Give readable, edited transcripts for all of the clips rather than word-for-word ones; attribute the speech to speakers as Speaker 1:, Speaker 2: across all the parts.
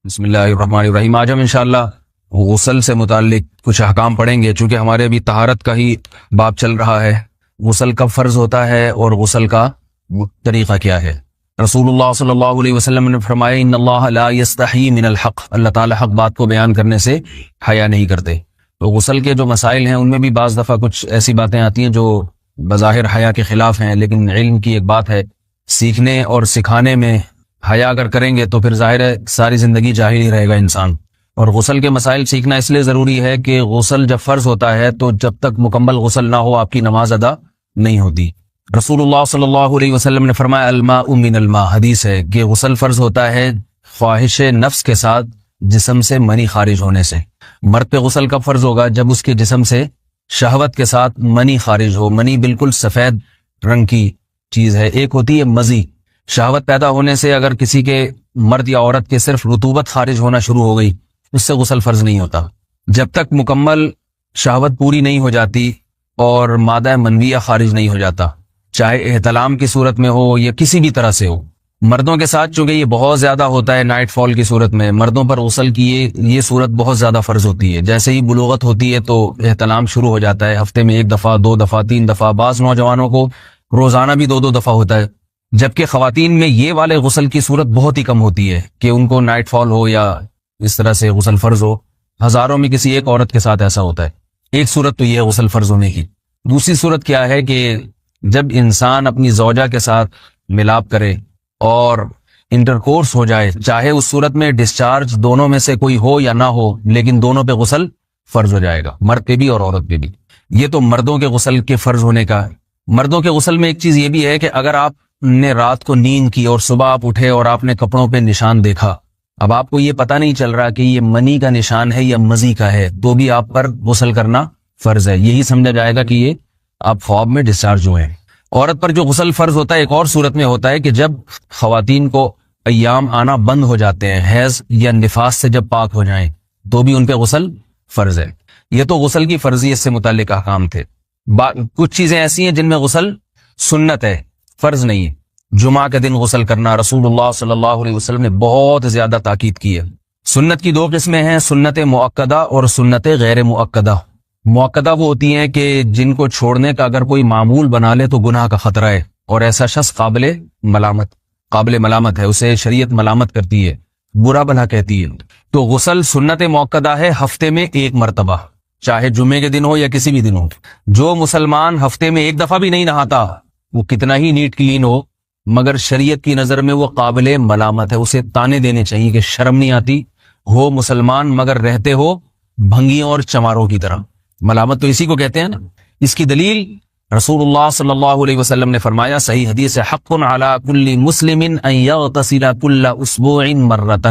Speaker 1: بسم اللہ الرحمن الرحیم۔ آج ہم انشاءاللہ غسل سے متعلق کچھ احکام پڑھیں گے، چونکہ ہمارے ابھی طہارت کا ہی باب چل رہا ہے۔ غسل کب فرض ہوتا ہے اور غسل کا طریقہ کیا ہے؟ رسول اللہ صلی اللہ علیہ وسلم نے فرمایا ان اللہ لا یستحی من الحق، اللہ تعالی حق بات کو بیان کرنے سے حیا نہیں کرتے۔ تو غسل کے جو مسائل ہیں ان میں بھی بعض دفعہ کچھ ایسی باتیں آتی ہیں جو بظاہر حیا کے خلاف ہیں، لیکن علم کی ایک بات ہے، سیکھنے اور سکھانے میں حیا اگر کریں گے تو پھر ظاہر ہے ساری زندگی جاہل ہی رہے گا انسان۔ اور غسل کے مسائل سیکھنا اس لیے ضروری ہے کہ غسل جب فرض ہوتا ہے تو جب تک مکمل غسل نہ ہو آپ کی نماز ادا نہیں ہوتی۔ رسول اللہ صلی اللہ علیہ وسلم نے فرمایا الماء من الماء، حدیث ہے کہ غسل فرض ہوتا ہے خواہش نفس کے ساتھ جسم سے منی خارج ہونے سے۔ مرد پہ غسل کب فرض ہوگا؟ جب اس کے جسم سے شہوت کے ساتھ منی خارج ہو۔ منی بالکل سفید رنگ کی چیز ہے، ایک ہوتی ہے مزی۔ شہوت پیدا ہونے سے اگر کسی کے مرد یا عورت کے صرف رطوبت خارج ہونا شروع ہو گئی، اس سے غسل فرض نہیں ہوتا۔ جب تک مکمل شہوت پوری نہیں ہو جاتی اور مادہ منویہ خارج نہیں ہو جاتا، چاہے احتلام کی صورت میں ہو یا کسی بھی طرح سے ہو۔ مردوں کے ساتھ چونکہ یہ بہت زیادہ ہوتا ہے، نائٹ فال کی صورت میں مردوں پر غسل کی یہ صورت بہت زیادہ فرض ہوتی ہے۔ جیسے ہی بلوغت ہوتی ہے تو احتلام شروع ہو جاتا ہے، ہفتے میں 1 دفعہ 2 دفعہ 3 دفعہ، بعض نوجوانوں کو روزانہ بھی 2 دفعہ ہوتا ہے، جبکہ خواتین میں یہ والے غسل کی صورت بہت ہی کم ہوتی ہے کہ ان کو نائٹ فال ہو یا اس طرح سے غسل فرض ہو۔ ہزاروں میں کسی ایک عورت کے ساتھ ایسا ہوتا ہے۔ ایک صورت تو یہ ہے غسل فرض ہونے کی۔ دوسری صورت کیا ہے کہ جب انسان اپنی زوجہ کے ساتھ ملاپ کرے اور انٹرکورس ہو جائے، چاہے اس صورت میں ڈسچارج دونوں میں سے کوئی ہو یا نہ ہو، لیکن دونوں پہ غسل فرض ہو جائے گا، مرد پہ بھی اور عورت پہ بھی۔ یہ تو مردوں کے غسل کے فرض ہونے کا ہے۔ مردوں کے غسل میں ایک چیز یہ بھی ہے کہ اگر آپ نے رات کو نیند کی اور صبح آپ اٹھے اور آپ نے کپڑوں پہ نشان دیکھا، اب آپ کو یہ پتہ نہیں چل رہا کہ یہ منی کا نشان ہے یا مزی کا ہے، تو بھی آپ پر غسل کرنا فرض ہے۔ یہی سمجھا جائے گا کہ یہ آپ خواب میں ڈسچارج ہوئے ہیں۔ عورت پر جو غسل فرض ہوتا ہے ایک اور صورت میں ہوتا ہے کہ جب خواتین کو ایام آنا بند ہو جاتے ہیں، حیض یا نفاس سے جب پاک ہو جائیں، تو بھی ان پہ غسل فرض ہے۔ یہ تو غسل کی فرضیت سے متعلق احکام تھے۔ کچھ چیزیں ایسی ہیں جن میں غسل سنت ہے، فرض نہیں ہے۔ جمعہ کے دن غسل کرنا رسول اللہ صلی اللہ علیہ وسلم نے بہت زیادہ تاکید کی ہے۔ سنت کی 2 قسمیں ہیں، سنت مؤکدہ اور سنت غیر مؤکدہ۔ مؤکدہ وہ ہوتی ہیں کہ جن کو چھوڑنے کا اگر کوئی معمول بنا لے تو گناہ کا خطرہ ہے، اور ایسا شخص قابل ملامت ہے، اسے شریعت ملامت کرتی ہے، برا بھلا کہتی ہے۔ تو غسل سنت مؤکدہ ہے ہفتے میں 1 مرتبہ، چاہے جمعے کے دن ہو یا کسی بھی دن ہو۔ جو مسلمان ہفتے میں 1 دفعہ بھی نہیں نہاتا، وہ کتنا ہی نیٹ کلین ہو، مگر شریعت کی نظر میں وہ قابل ملامت ہے، اسے تانے دینے چاہیے کہ شرم نہیں آتی ہو مسلمان مگر رہتے ہو بھنگیوں اور چماروں کی طرح۔ ملامت تو اسی کو کہتے ہیں نا۔ اس کی دلیل رسول اللہ صلی اللہ علیہ وسلم نے فرمایا، صحیح حدیث ہے، حق علی کل مسلم ان یغتسل کل اسبوع مرۃ،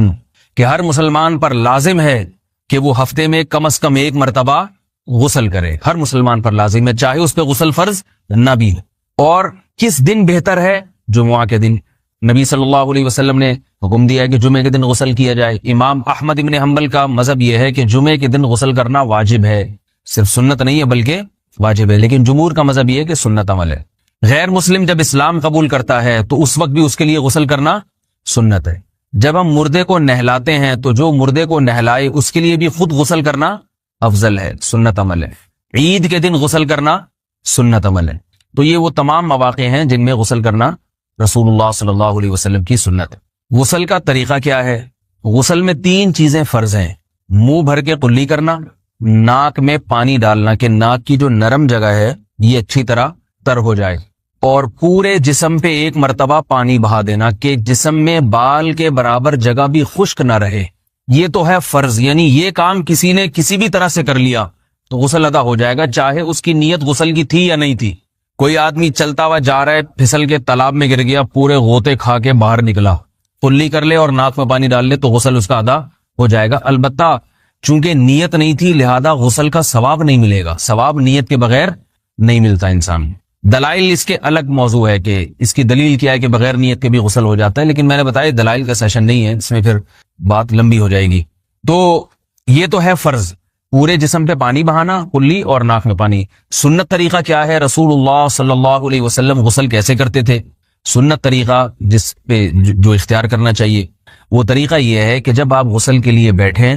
Speaker 1: کہ ہر مسلمان پر لازم ہے کہ وہ ہفتے میں کم از کم 1 مرتبہ غسل کرے۔ ہر مسلمان پر لازم ہے، چاہے اس پہ غسل فرض نہ بھی ہو۔ اور کس دن بہتر ہے؟ جمعہ کے دن۔ نبی صلی اللہ علیہ وسلم نے حکم دیا ہے کہ جمعے کے دن غسل کیا جائے۔ امام احمد ابن حنبل کا مذہب یہ ہے کہ جمعے کے دن غسل کرنا واجب ہے، صرف سنت نہیں ہے بلکہ واجب ہے، لیکن جمہور کا مذہب یہ ہے کہ سنت عمل ہے۔ غیر مسلم جب اسلام قبول کرتا ہے تو اس وقت بھی اس کے لیے غسل کرنا سنت ہے۔ جب ہم مردے کو نہلاتے ہیں تو جو مردے کو نہلائے اس کے لیے بھی خود غسل کرنا افضل ہے، سنت عمل ہے۔ عید کے دن غسل کرنا سنت عمل ہے۔ تو یہ وہ تمام مواقع ہیں جن میں غسل کرنا رسول اللہ صلی اللہ علیہ وسلم کی سنت ہے۔ غسل کا طریقہ کیا ہے؟ غسل میں 3 چیزیں فرض ہیں، منہ بھر کے قلی کرنا، ناک میں پانی ڈالنا کہ ناک کی جو نرم جگہ ہے یہ اچھی طرح تر ہو جائے، اور پورے جسم پہ 1 مرتبہ پانی بہا دینا کہ جسم میں بال کے برابر جگہ بھی خشک نہ رہے۔ یہ تو ہے فرض، یعنی یہ کام کسی نے کسی بھی طرح سے کر لیا تو غسل ادا ہو جائے گا، چاہے اس کی نیت غسل کی تھی یا نہیں تھی۔ کوئی آدمی چلتا ہوا جا رہا ہے، پھسل کے تالاب میں گر گیا، پورے غوطے کھا کے باہر نکلا، قلی کر لے اور ناک میں پانی ڈال لے تو غسل اس کا ادا ہو جائے گا۔ البتہ چونکہ نیت نہیں تھی لہذا غسل کا ثواب نہیں ملے گا، ثواب نیت کے بغیر نہیں ملتا انسان۔ دلائل اس کے الگ موضوع ہے کہ اس کی دلیل کیا ہے کہ بغیر نیت کے بھی غسل ہو جاتا ہے، لیکن میں نے بتایا دلائل کا سیشن نہیں ہے، اس میں پھر بات لمبی ہو جائے گی۔ تو یہ تو ہے فرض، پورے جسم پہ پانی بہانا، قلی اور ناک میں پانی۔ سنت طریقہ کیا ہے؟ رسول اللہ صلی اللہ علیہ وسلم غسل کیسے کرتے تھے؟ سنت طریقہ جس پہ جو اختیار کرنا چاہیے، وہ طریقہ یہ ہے کہ جب آپ غسل کے لیے بیٹھیں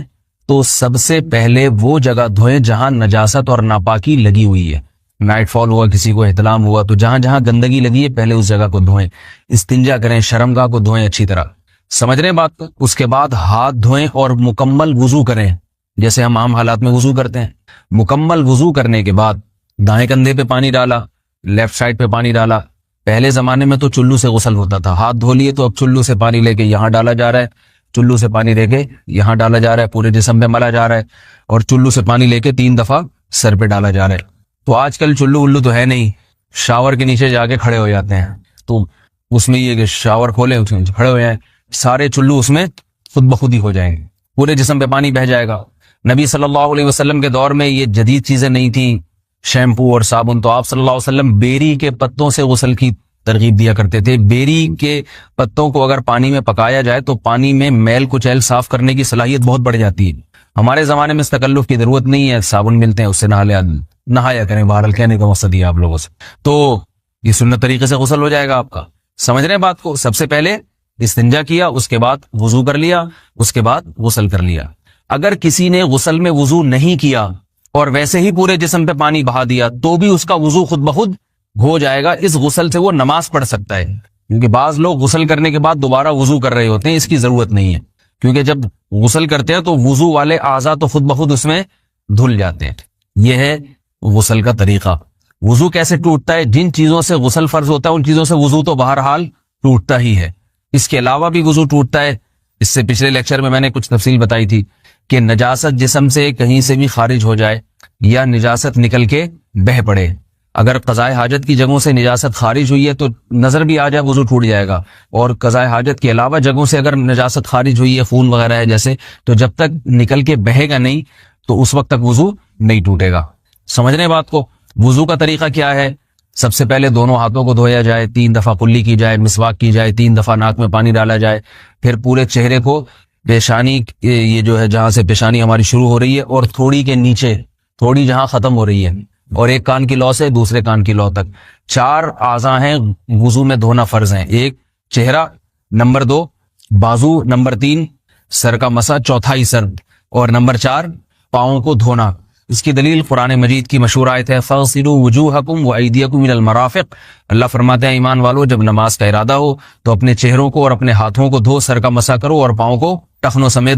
Speaker 1: تو سب سے پہلے وہ جگہ دھوئیں جہاں نجاست اور ناپاکی لگی ہوئی ہے. نائٹ فال ہوا, کسی کو احتلام ہوا, تو جہاں جہاں گندگی لگی ہے پہلے اس جگہ کو دھوئیں. استنجا کریں, شرمگاہ کو دھوئیں اچھی طرح. سمجھ رہے ہیں بات کو؟ اس کے بعد ہاتھ دھوئیں اور مکمل وضو کریں جیسے ہم عام حالات میں وضو کرتے ہیں. مکمل وضو کرنے کے بعد دائیں کندھے پہ پانی ڈالا, لیفٹ سائڈ پہ پانی ڈالا. پہلے زمانے میں تو چلو سے غسل ہوتا تھا, ہاتھ دھو لیے تو اب چلو سے پانی لے کے یہاں ڈالا جا رہا ہے, چلو سے پانی لے کے یہاں ڈالا جا رہا ہے, پورے جسم پہ ملا جا رہا ہے, اور چلو سے پانی لے کے 3 دفعہ سر پہ ڈالا جا رہا ہے. تو آج کل چلو الو تو ہے نہیں, شاور کے نیچے جا کے کھڑے ہو جاتے ہیں. تو اس میں یہ کہ شاور کھولے کھڑے ہو جائیں, سارے چلو اس میں خود بخود ہی ہو جائیں گے, پورے جسم پہ پانی بہ جائے گا. نبی صلی اللہ علیہ وسلم کے دور میں یہ جدید چیزیں نہیں تھیں, شیمپو اور صابن. تو آپ صلی اللہ علیہ وسلم بیری کے پتوں سے غسل کی ترغیب دیا کرتے تھے. بیری کے پتوں کو اگر پانی میں پکایا جائے تو پانی میں میل کچیل صاف کرنے کی صلاحیت بہت بڑھ جاتی ہے. ہمارے زمانے میں اس تکلف کی ضرورت نہیں ہے, صابن ملتے ہیں اس سے نہایا کریں. بہرحال کہنے کا مقصد یہ آپ لوگوں سے, تو یہ سنت طریقے سے غسل ہو جائے گا آپ کا. سمجھ رہے ہیں بات کو؟ سب سے پہلے استنجا کیا, اس کے بعد وضو کر لیا, اس کے بعد غسل کر لیا. اگر کسی نے غسل میں وضو نہیں کیا اور ویسے ہی پورے جسم پہ پانی بہا دیا تو بھی اس کا وضو خود بخود ہو جائے گا. اس غسل سے وہ نماز پڑھ سکتا ہے, کیونکہ بعض لوگ غسل کرنے کے بعد دوبارہ وضو کر رہے ہوتے ہیں. اس کی ضرورت نہیں ہے, کیونکہ جب غسل کرتے ہیں تو وضو والے اعضاء تو خود بخود اس میں دھل جاتے ہیں. یہ ہے غسل کا طریقہ. وضو کیسے ٹوٹتا ہے؟ جن چیزوں سے غسل فرض ہوتا ہے ان چیزوں سے وضو تو بہرحال ٹوٹتا ہی ہے. اس کے علاوہ بھی وضو ٹوٹتا ہے. اس سے پچھلے لیکچر میں نے کچھ تفصیل بتائی تھی کہ نجاست جسم سے کہیں سے بھی خارج ہو جائے یا نجاست نکل کے بہہ پڑے, اگر قضائے حاجت کی جگہوں سے نجاست خارج ہوئی ہے تو نظر بھی آ جائے وضو ٹوٹ جائے گا, اور قضائے حاجت کے علاوہ جگہوں سے اگر نجاست خارج ہوئی ہے, خون وغیرہ ہے جیسے, تو جب تک نکل کے بہے گا نہیں تو اس وقت تک وضو نہیں ٹوٹے گا. سمجھ رہے ہیں بات کو؟ وضو کا طریقہ کیا ہے؟ سب سے پہلے دونوں ہاتھوں کو دھویا جائے, 3 دفعہ کلی کی جائے, مسواک کی جائے, 3 دفعہ ناک میں پانی ڈالا جائے, پھر پورے چہرے کو پیشانی, یہ جو ہے جہاں سے پیشانی ہماری شروع ہو رہی ہے اور تھوڑی کے نیچے تھوڑی جہاں ختم ہو رہی ہے, اور ایک کان کی لو سے دوسرے کان کی لو تک 4 اعضاء ہیں وضو میں دھونا فرض ہیں. 1 چہرہ, نمبر 2 بازو, نمبر 3 سر کا مسا, چوتھائی سر, اور نمبر 4 پاؤں کو دھونا. اس کی دلیل قرآن مجید کی مشہور آیت ہے فاغسلوا وجوہکم وایدیکم الی المرافق. اللہ فرماتے ہیں ایمان والو جب نماز کا ارادہ ہو تو اپنے چہروں کو اور اپنے ہاتھوں کو دھو, سر کا مسا کرو اور پاؤں کو ٹخنوں سمیت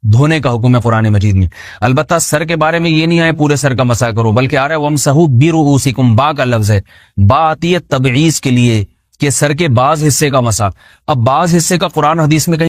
Speaker 1: دھونے کا حکم ہے قرآن مجید میں. البتہ سر کے بارے میں یہ نہیں ہے پورے سر کا مسا کرو, بلکہ آ رہا ہے وامسحوا برؤوسکم, با کا لفظ ہے, با آتی ہے تبعیض کے لیے کہ سر کے بعض حصے کا مسا. اب بعض حصے کا قرآن حدیث میں کہیں